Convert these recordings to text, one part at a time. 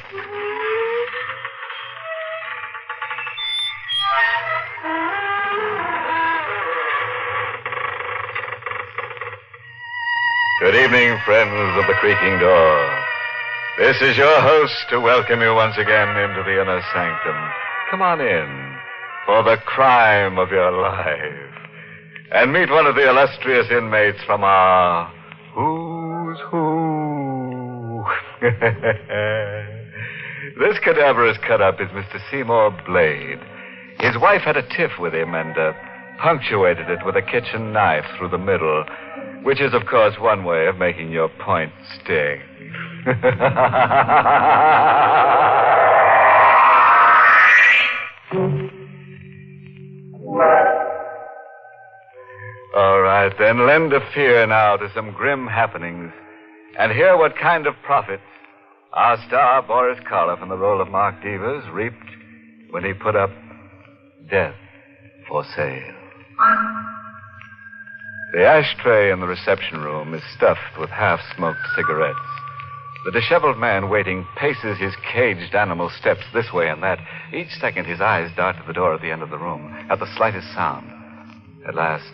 Good evening, friends of the creaking door. This is your host to welcome you once again into the inner sanctum. Come on in for the crime of your life. And meet one of the illustrious inmates from our Who's Who. This cadaverous cut-up is Mr. Seymour Blade. His wife had a tiff with him and punctuated it with a kitchen knife through the middle, which is, of course, one way of making your point sting. All right, then, lend a fear now to some grim happenings and hear what kind of profits our star Boris Karloff in the role of Mark Devers reaped when he put up Death for Sale. The ashtray in the reception room is stuffed with half-smoked cigarettes. The disheveled man waiting paces his caged animal steps this way and that. Each second, his eyes dart to the door at the end of the room, at the slightest sound. At last,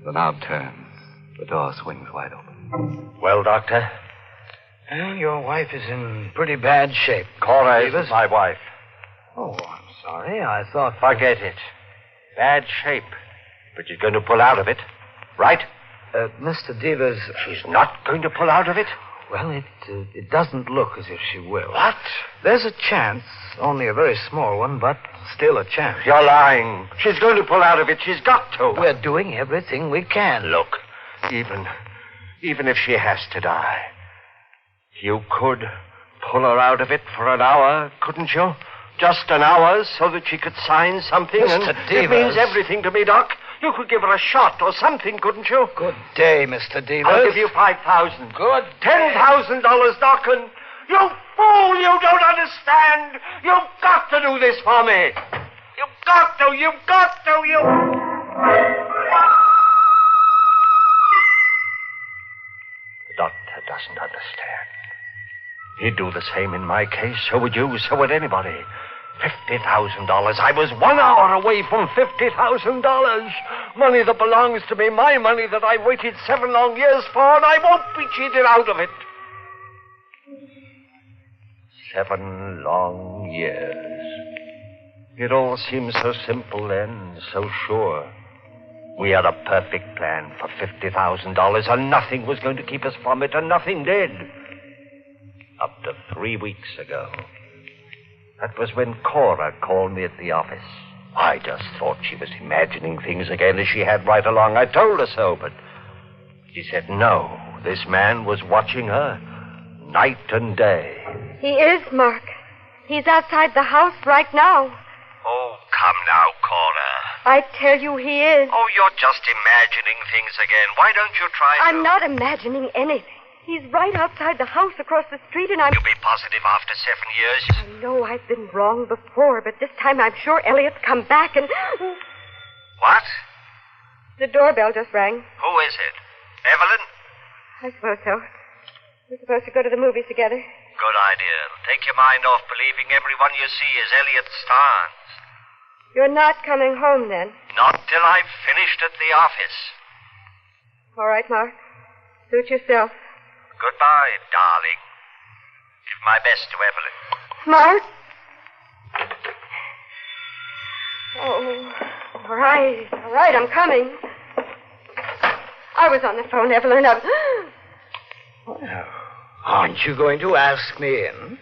the knob turns. The door swings wide open. Well, Doctor? Well, your wife is in pretty bad shape. Cora is my wife. Oh, I'm sorry. I thought... Forget it. Bad shape. But she's going to pull out of it. Right? Mr. Devers... She's not going to pull out of it? Well, it doesn't look as if she will. What? There's a chance. Only a very small one, but still a chance. You're lying. She's going to pull out of it. She's got to. We're doing everything we can. Look, even if she has to die, you could pull her out of it for an hour, couldn't you? Just an hour so that she could sign something. Mr. And Devers. It means everything to me, Doc. You could give her a shot or something, couldn't you? Good day, Mr. Devers. I'll give you $5,000. Good $10,000, Doc, and you fool, you don't understand. You've got to do this for me. You've got to. The doctor doesn't understand. He'd do the same in my case. So would you. So would anybody. $50,000. I was 1 hour away from $50,000. Money that belongs to me. My money that I waited 7 long years for, and I won't be cheated out of it. 7 long years. It all seemed so simple then, so sure. We had a perfect plan for $50,000, and nothing was going to keep us from it, and nothing did. Up to 3 weeks ago. That was when Cora called me at the office. I just thought she was imagining things again as she had right along. I told her so, but she said no. This man was watching her night and day. He is, Mark. He's outside the house right now. Oh, come now, Cora. I tell you he is. Oh, you're just imagining things again. Why don't you try to... I'm not imagining anything. He's right outside the house across the street, and I'm... You'll be positive after 7 years? I know I've been wrong before, but this time I'm sure Elliot's come back and... What? The doorbell just rang. Who is it? Evelyn? I suppose so. We're supposed to go to the movies together. Good idea. It'll take your mind off believing everyone you see is Elliot Starnes. You're not coming home, then? Not till I've finished at the office. All right, Mark. Suit yourself. Goodbye, darling. Give my best to Evelyn. Mark? Oh, all right, I'm coming. I was on the phone, Evelyn. Well, aren't you going to ask me in?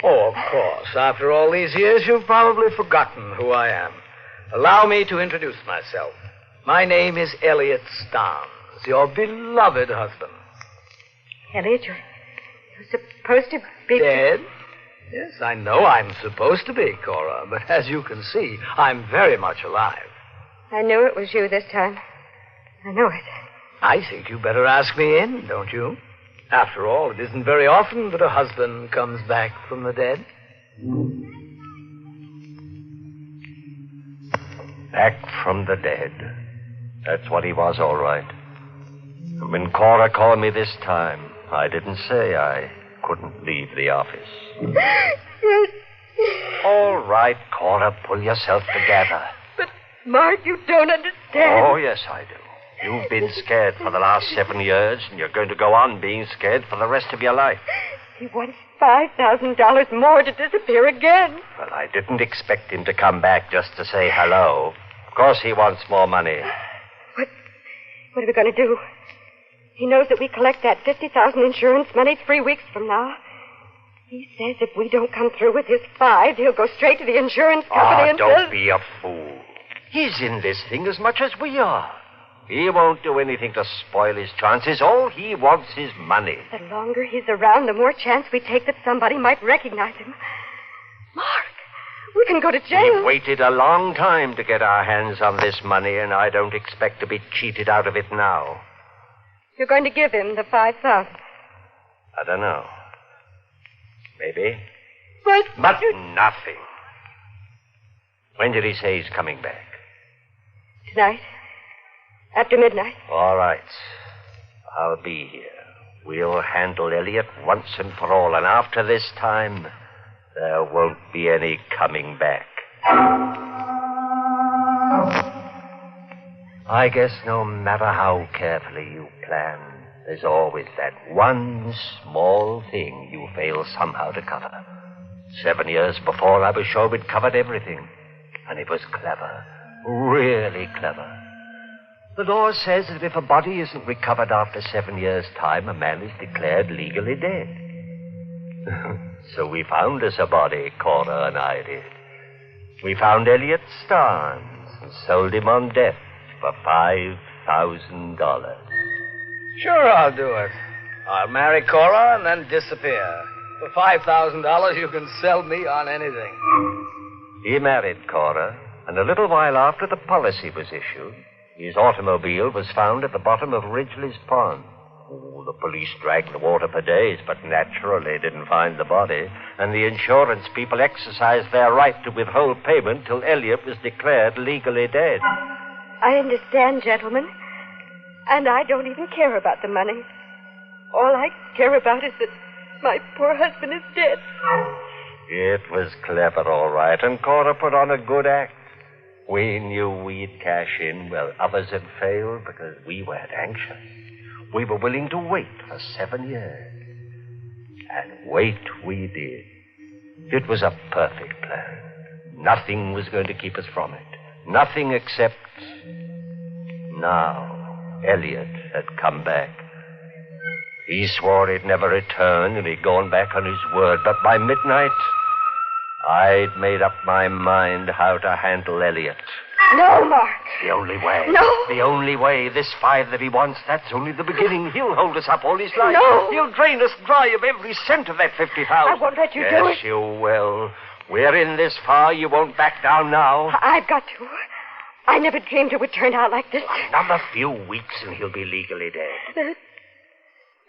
Oh, of course. After all these years, you've probably forgotten who I am. Allow me to introduce myself. My name is Elliot Starnes, your beloved husband. Elliot, you're supposed to be... Dead? Yes, I know I'm supposed to be, Cora, but as you can see, I'm very much alive. I knew it was you this time. I knew it. I think you better ask me in, don't you? After all, it isn't very often that a husband comes back from the dead. Back from the dead. That's what he was, all right. And when Cora called me this time, I didn't say. I couldn't leave the office. Yes. All right, Cora, pull yourself together. But, Mark, you don't understand. Oh, yes, I do. You've been scared for the last 7 years, and you're going to go on being scared for the rest of your life. He wants $5,000 more to disappear again. Well, I didn't expect him to come back just to say hello. Of course he wants more money. What are we going to do? He knows that we collect that $50,000 insurance money 3 weeks from now. He says if we don't come through with his 5, he'll go straight to the insurance company and don't be a fool. He's in this thing as much as we are. He won't do anything to spoil his chances. All he wants is money. The longer he's around, the more chance we take that somebody might recognize him. Mark, we can go to jail. We've waited a long time to get our hands on this money, and I don't expect to be cheated out of it now. You're going to give him the $5,000. I don't know. Maybe. But nothing. When did he say he's coming back? Tonight. After midnight. All right. I'll be here. We'll handle Elliot once and for all, and after this time, there won't be any coming back. I guess no matter how carefully you plan, there's always that one small thing you fail somehow to cover. 7 years before, I was sure we'd covered everything. And it was clever. Really clever. The law says that if a body isn't recovered after 7 years' time, a man is declared legally dead. So we found us a body, Cora and I did. We found Elliot Starnes and sold him on death for $5,000. Sure, I'll do it. I'll marry Cora and then disappear. For $5,000, you can sell me on anything. He married Cora, and a little while after the policy was issued, his automobile was found at the bottom of Ridgely's Pond. Oh, the police dragged the water for days, but naturally didn't find the body, and the insurance people exercised their right to withhold payment till Elliot was declared legally dead. I understand, gentlemen. And I don't even care about the money. All I care about is that my poor husband is dead. It was clever, all right, and Cora put on a good act. We knew we'd cash in where others had failed because we weren't anxious. We were willing to wait for 7 years. And wait we did. It was a perfect plan. Nothing was going to keep us from it. Nothing except... Now, Elliot had come back. He swore he'd never return and he'd gone back on his word. But by midnight, I'd made up my mind how to handle Elliot. No, Mark. The only way. No. The only way. This 5 that he wants, that's only the beginning. He'll hold us up all his life. No. He'll drain us dry of every cent of that $50,000. I won't let you do it. Yes, you will. We're in this far. You won't back down now. I've got to. I never dreamed it would turn out like this. Another few weeks and he'll be legally dead.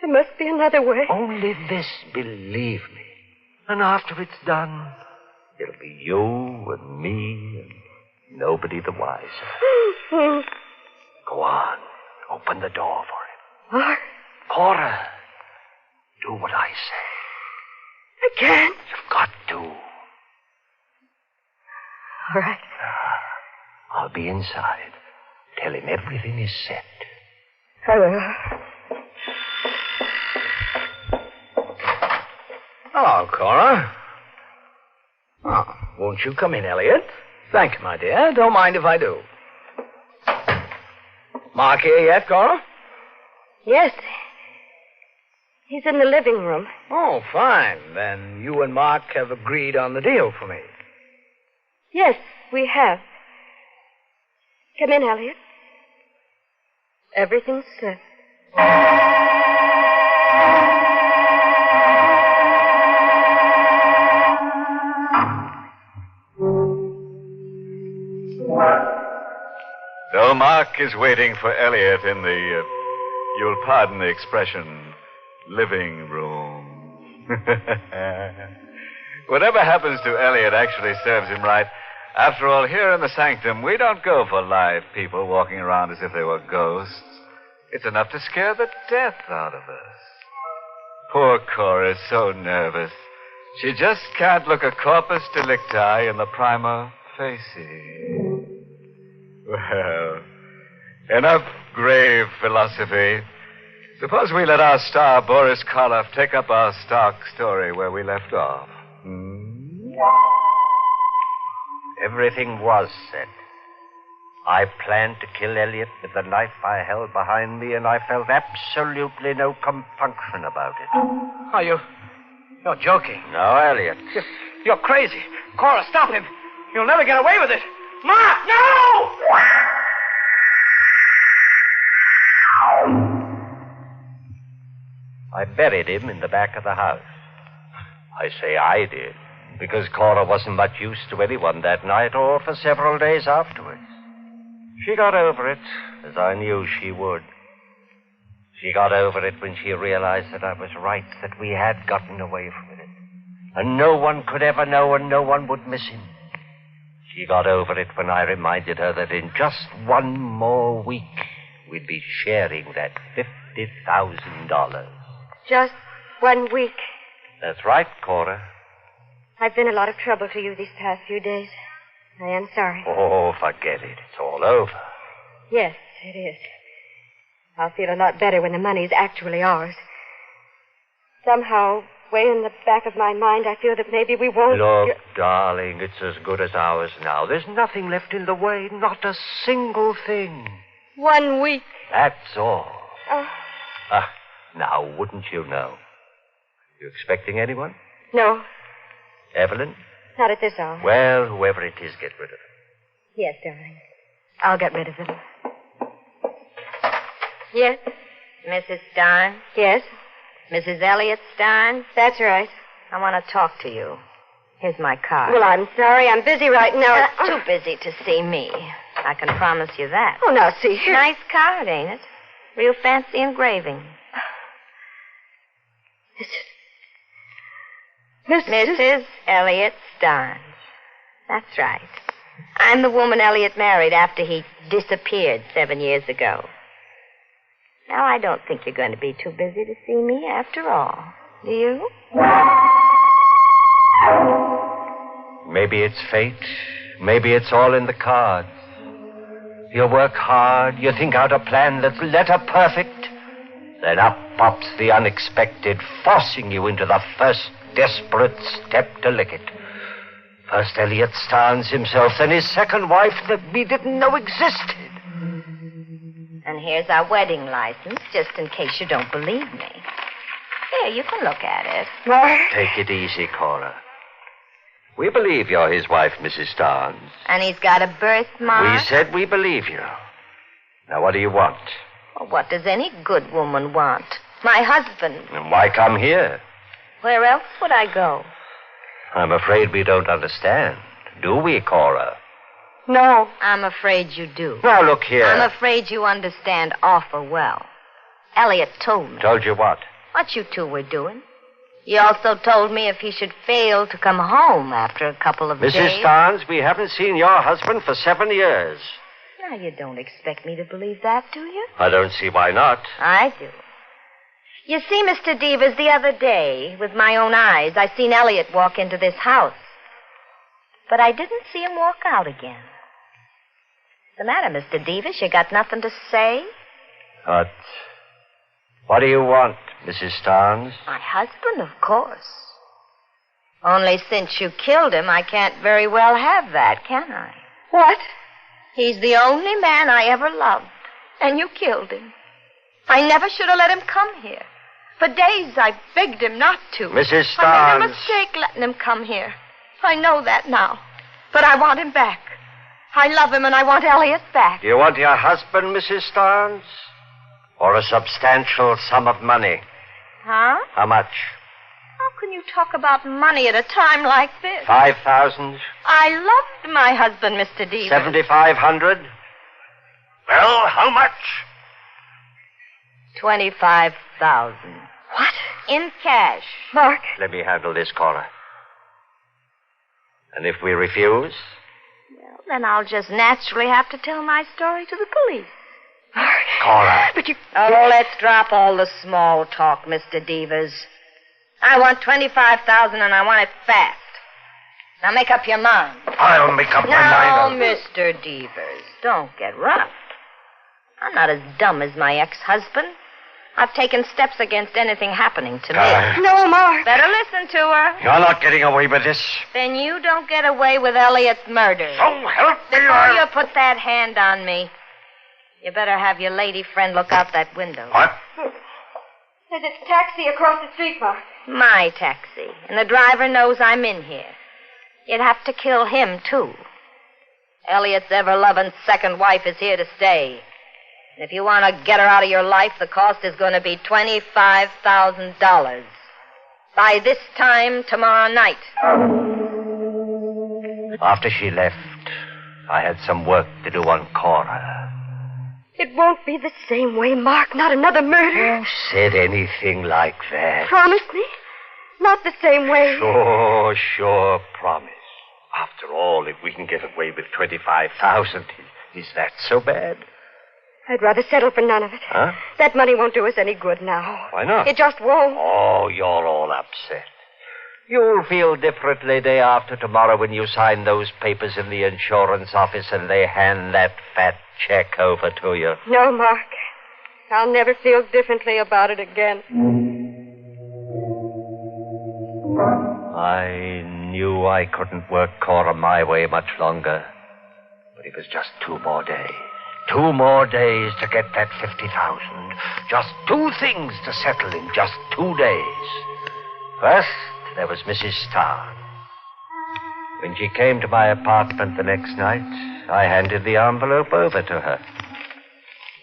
There must be another way. Only this, believe me. And after it's done, it'll be you and me and nobody the wiser. Go on. Open the door for him. Mark. Cora, do what I say. I can't. You've got to. All right. I'll be inside. Tell him everything is set. I will. Hello, Cora. Oh, won't you come in, Elliot? Thank you, my dear. Don't mind if I do. Mark here yet, Cora? Yes. He's in the living room. Oh, fine. Then you and Mark have agreed on the deal for me. Yes, we have. Come in, Elliot. Everything's set. So Mark is waiting for Elliot in the, you'll pardon the expression, living room. Whatever happens to Elliot actually serves him right. After all, here in the sanctum, we don't go for live people walking around as if they were ghosts. It's enough to scare the death out of us. Poor Cora's so nervous. She just can't look a corpus delicti in the prima facie. Well, enough grave philosophy. Suppose we let our star, Boris Karloff, take up our stock story where we left off. Everything was said. I planned to kill Elliot with the knife I held behind me, and I felt absolutely no compunction about it. You're joking. No, Elliot. You're crazy. Cora, stop him. You'll never get away with it. Mark, no! I buried him in the back of the house. I say I did, because Cora wasn't much use to anyone that night or for several days afterwards. She got over it, as I knew she would. She got over it when she realized that I was right, that we had gotten away from it. And no one could ever know, and no one would miss him. She got over it when I reminded her that in just one more week, we'd be sharing that $50,000. Just 1 week. That's right, Cora. I've been a lot of trouble to you these past few days. I am sorry. Oh, forget it. It's all over. Yes, it is. I'll feel a lot better when the money's actually ours. Somehow, way in the back of my mind, I feel that maybe we won't... Look, darling, it's as good as ours now. There's nothing left in the way, not a single thing. 1 week. That's all. Oh. Now, wouldn't you know? You expecting anyone? No, Evelyn? not at this hour. Well, whoever it is, get rid of him. Yes, darling. I'll get rid of him. Yes? Mrs. Stein? Yes? Mrs. Elliot Stein? That's right. I want to talk to you. Here's my card. Well, I'm sorry. I'm busy right now. Too busy to see me. I can promise you that. Oh, now, see here. Nice card, ain't it? Real fancy engraving. Mrs. Elliot Stein. That's right. I'm the woman Elliot married after he disappeared 7 years ago. Now, I don't think you're going to be too busy to see me after all. Do you? Maybe it's fate. Maybe it's all in the cards. You work hard. You think out a plan that's letter perfect. Then up pops the unexpected, forcing you into the first desperate step to lick it. First Elliot Starnes himself, then his second wife that we didn't know existed. And here's our wedding license, just in case you don't believe me. Here, you can look at it. Take it easy, Cora. We believe you're his wife, Mrs. Starnes. And he's got a birthmark? We said we believe you. Now, what do you want? Well, what does any good woman want? My husband. And why come here? Where else would I go? I'm afraid we don't understand. Do we, Cora? No. I'm afraid you do. Now, look here. I'm afraid you understand awful well. Elliot told me. Told you what? What you two were doing. He also told me if he should fail to come home after a couple of days... Mrs. Starnes, we haven't seen your husband for 7 years. Now, you don't expect me to believe that, do you? I don't see why not. I do. You see, Mr. Devers, the other day, with my own eyes, I seen Elliot walk into this house. But I didn't see him walk out again. What's the matter, Mr. Devers? You got nothing to say? What do you want, Mrs. Starnes? My husband, of course. Only since you killed him, I can't very well have that, can I? What? He's the only man I ever loved, and you killed him. I never should have let him come here. For days I begged him not to. Mrs. Starnes. I made a mistake letting him come here. I know that now. But I want him back. I love him and I want Elliot back. Do you want your husband, Mrs. Starnes? Or a substantial sum of money? Huh? How much? How can you talk about money at a time like this? 5,000? I loved my husband, Mr. Devers. 7,500? Well, how much? 25,000. What? In cash. Mark. Let me handle this, Cora. And if we refuse? Well, then I'll just naturally have to tell my story to the police. Cora. But you... Oh, let's drop all the small talk, Mr. Devers. I want $25,000 and I want it fast. Now make up your mind. I'll make up my mind. No, Mr. Devers, don't get rough. I'm not as dumb as my ex-husband. I've taken steps against anything happening to me. No, Mark. Better listen to her. You're not getting away with this. Then you don't get away with Elliot's murder. So help me. Before you put that hand on me, you better have your lady friend look out that window. What? Says it's a taxi across the street, Mark. My taxi. And the driver knows I'm in here. You'd have to kill him, too. Elliot's ever-loving second wife is here to stay. And if you want to get her out of your life, the cost is going to be $25,000. By this time tomorrow night. After she left, I had some work to do on Cora. It won't be the same way, Mark. Not another murder. Who said anything like that? Promise me? Not the same way. Sure, promise. After all, if we can get away with $25,000, is that so bad? I'd rather settle for none of it. Huh? That money won't do us any good now. Why not? It just won't. Oh, you're all upset. You'll feel differently day after tomorrow when you sign those papers in the insurance office and they hand that fat check over to you. No, Mark. I'll never feel differently about it again. I knew I couldn't work Cora my way much longer. But it was just 2 more days. 2 more days to get that $50,000. Just 2 things to settle in just 2 days. First, there was Mrs. Starr. When she came to my apartment the next night, I handed the envelope over to her.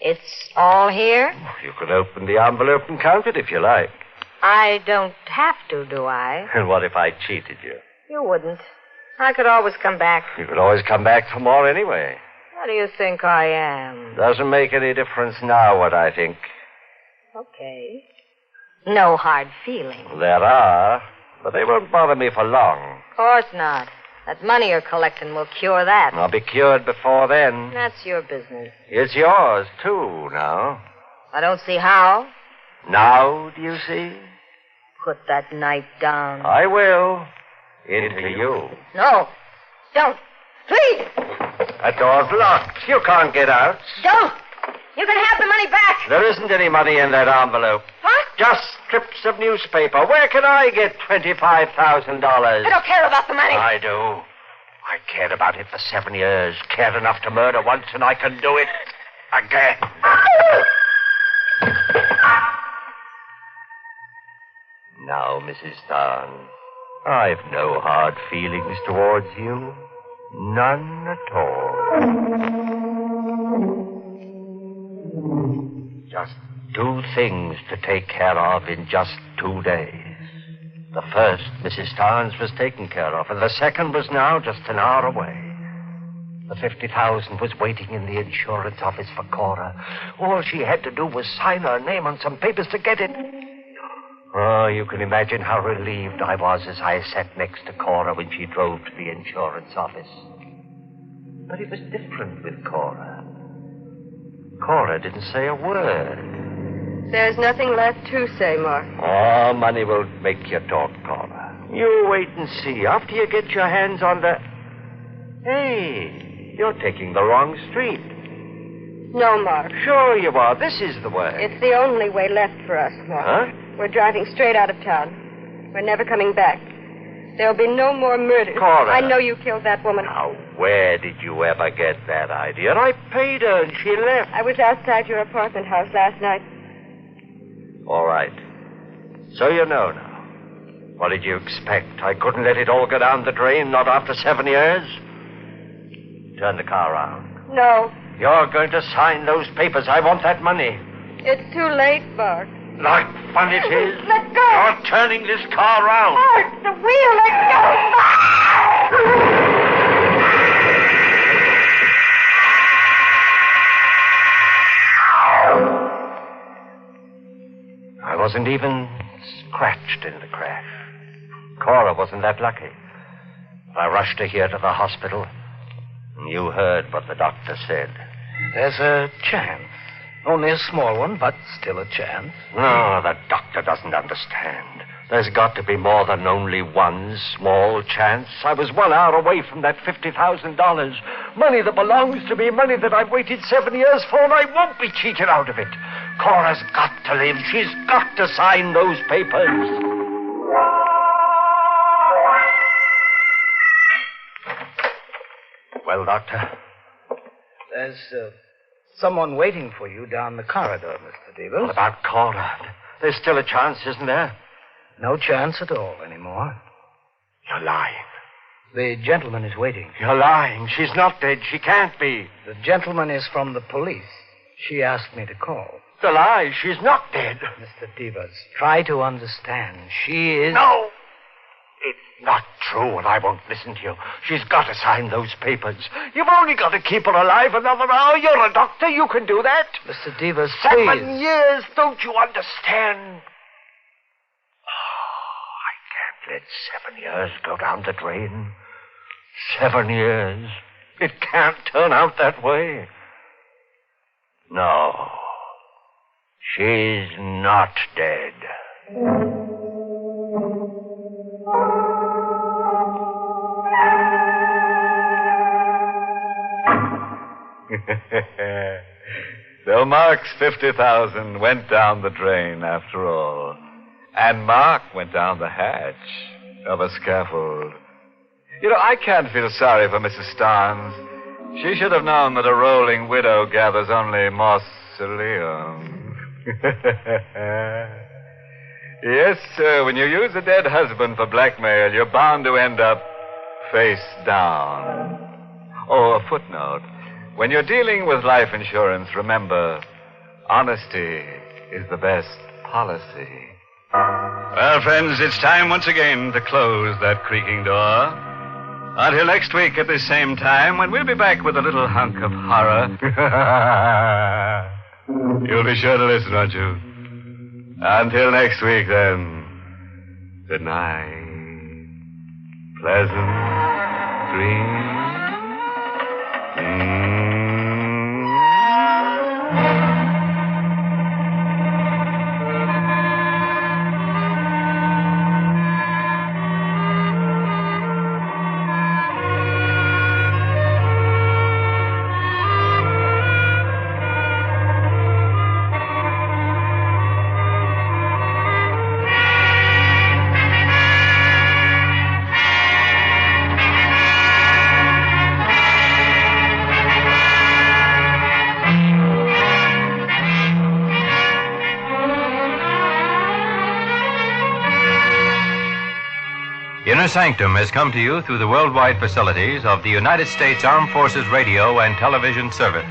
It's all here? You can open the envelope and count it if you like. I don't have to, do I? And what if I cheated you? You wouldn't. I could always come back. You could always come back for more anyway. What do you think I am? Doesn't make any difference now what I think. Okay. No hard feelings. There are, but they won't bother me for long. Of course not. That money you're collecting will cure that. I'll be cured before then. That's your business. It's yours, too, now. I don't see how. Now, do you see? Put that knife down. I will. Into you. No. Don't. Please. That door's locked. You can't get out. Don't. You can have the money back. There isn't any money in that envelope. What? Just strips of newspaper. Where can I get $25,000? I don't care about the money. I do. I cared about it for 7 years. Cared enough to murder once, and I can do it again. Now, Mrs. Starn, I've no hard feelings towards you. None at all. Just 2 things to take care of in just 2 days. The first, Mrs. Starnes, was taken care of, and the second was now just an hour away. The $50,000 was waiting in the insurance office for Cora. All she had to do was sign her name on some papers to get it. Oh, you can imagine how relieved I was as I sat next to Cora when she drove to the insurance office. But it was different with Cora. Cora didn't say a word. There's nothing left to say, Mark. Oh, money will make you talk, Cora. You wait and see. After you get your hands on the... Hey, you're taking the wrong street. No, Mark. Sure you are. This is the way. It's the only way left for us, Mark. Huh? We're driving straight out of town. We're never coming back. There'll be no more murders. Cora. I know you killed that woman. Now, where did you ever get that idea? I paid her and she left. I was outside your apartment house last night. All right. So you know now. What did you expect? I couldn't let it all go down the drain, not after 7 years? Turn the car around. No. You're going to sign those papers. I want that money. It's too late, Mark. Like fun it is. Let go. You're turning this car around. Mark, the wheel, let go. I wasn't even scratched in the crash. Cora wasn't that lucky. I rushed her here to the hospital. You heard what the doctor said. There's a chance. Only a small one, but still a chance. No, the doctor doesn't understand. There's got to be more than only one small chance. I was 1 hour away from that $50,000. Money that belongs to me, money that I've waited 7 years for, and I won't be cheated out of it. Cora's got to live. She's got to sign those papers. Well, Doctor? There's someone waiting for you down the corridor, Mr. Devers. What about Cora? There's still a chance, isn't there? No chance at all anymore. You're lying. The gentleman is waiting. You're lying. She's not dead. She can't be. The gentleman is from the police. She asked me to call. It's a lie. She's not dead. Mr. Devers, try to understand. She is... No! It's not true, and I won't listen to you. She's got to sign those papers. You've only got to keep her alive another hour. You're a doctor. You can do that. Mr. Devers, 7 please. years. Don't you understand? I can't let 7 years go down the drain. 7 years. It can't turn out that way. No. She's not dead. So Mark's 50,000 went down the drain after all. And Mark went down the hatch of a scaffold. You know, I can't feel sorry for Mrs. Starnes. She should have known that a rolling widow gathers only mausoleums. Yes, sir, when you use a dead husband for blackmail, you're bound to end up face down. Oh, a footnote. When you're dealing with life insurance, remember, honesty is the best policy. Well, friends, it's time once again to close that creaking door. Until next week at this same time, when we'll be back with a little hunk of horror. You'll be sure to listen, won't you? Until next week, then. Good night. Pleasant dreams. Inner Sanctum has come to you through the worldwide facilities of the United States Armed Forces Radio and Television Service.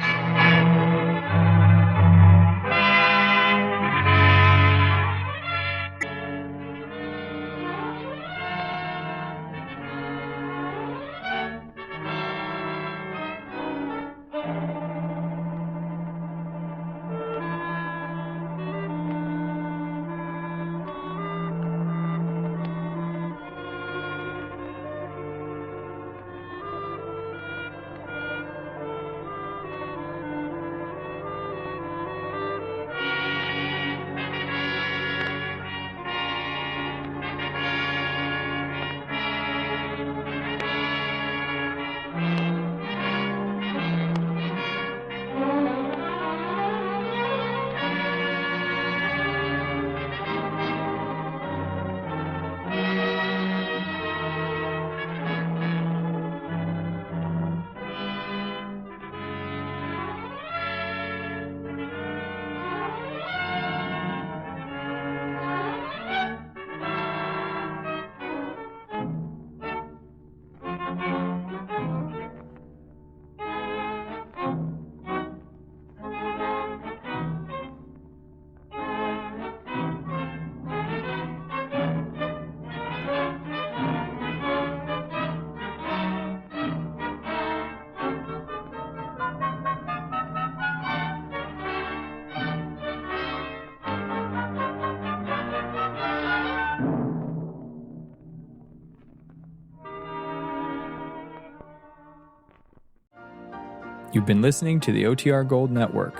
You've been listening to the OTR Gold Network.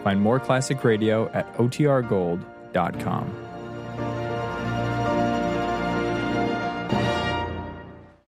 Find more classic radio at otrgold.com.